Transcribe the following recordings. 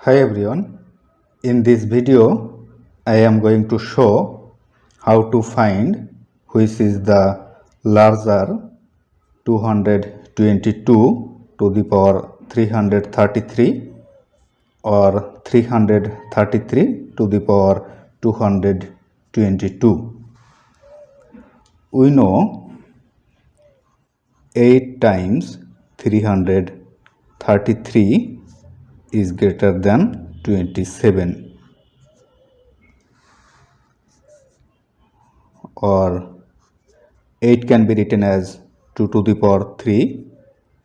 Hi everyone, in this video I am going to show how to find which is the larger 222 to the power 333 or 333 to the power 222. We know 8 times 333 is greater than 27, or 8 can be written as 2 to the power 3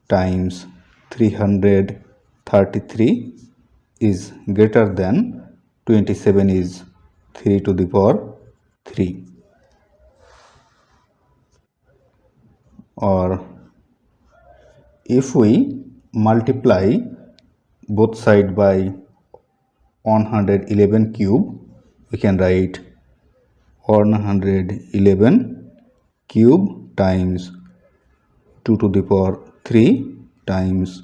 times 333 is greater than 27 is 3 to the power 3, or if we multiply both sides by 111 cube, we can write 111 cube times 2 to the power 3 times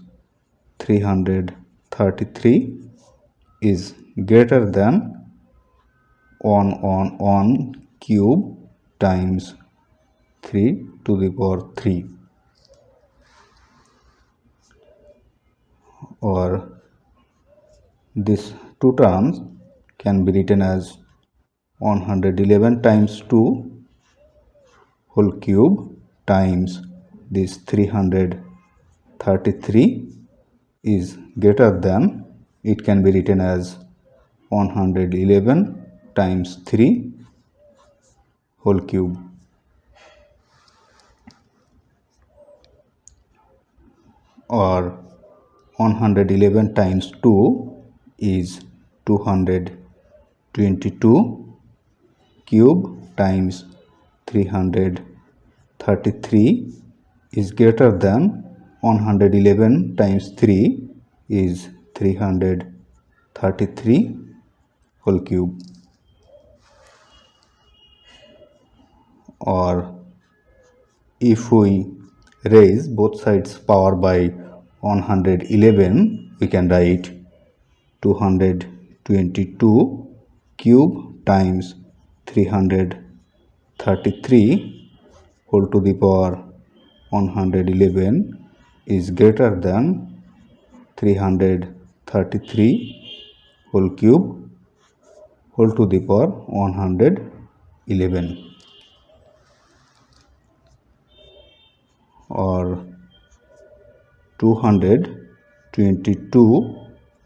333 is greater than 1 cube times 3 to the power 3, or these two terms can be written as 111 times 2 whole cube times this 333 is greater than, it can be written as 111 times 3 whole cube, or 111 times 2 is 222 cube times 333 is greater than 111 times 3 is 333 whole cube, or if we raise both sides power by 111, we can write 222 cube times 333 whole to the power 111 is greater than 333 whole cube whole to the power 111, or 222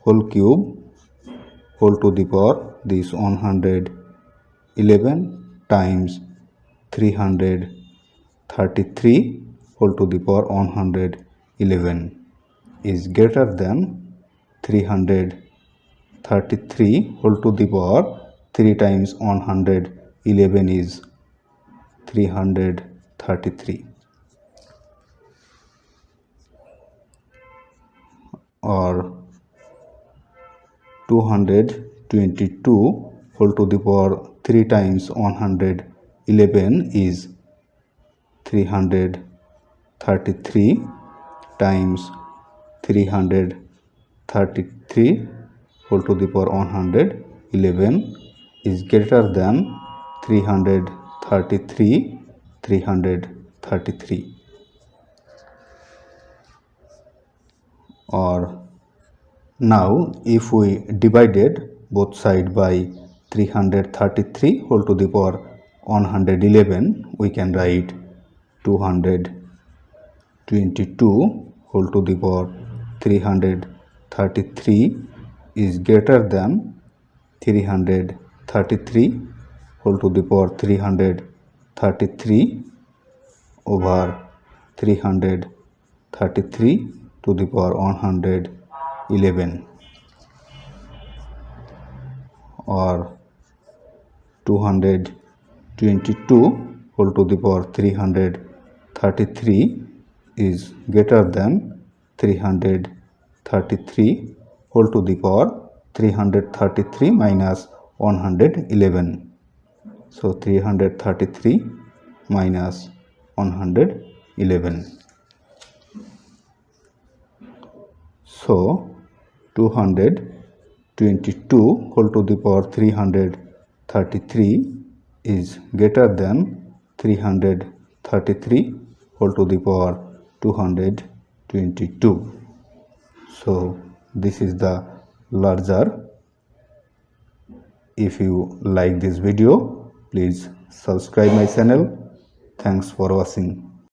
whole cube whole to the power this 111 times 333 whole to the power 111 is greater than 333 whole to the power 3 times 111 is 333, or 222 whole to the power 3 times 111 is 333 times 333 whole to the power 111 is greater than 333, or now if we divided both sides by 333 whole to the power 111, we can write 222 whole to the power 333 is greater than 333 whole to the power 333 over 333 to the power 111, or 222 whole to the power 333 is greater than 333 whole to the power 333 minus 111. So 333 minus 111. So 222 22 whole to the power 333 is greater than 333 whole to the power 222. So this is the larger. If you like this video, please subscribe my channel. Thanks for watching.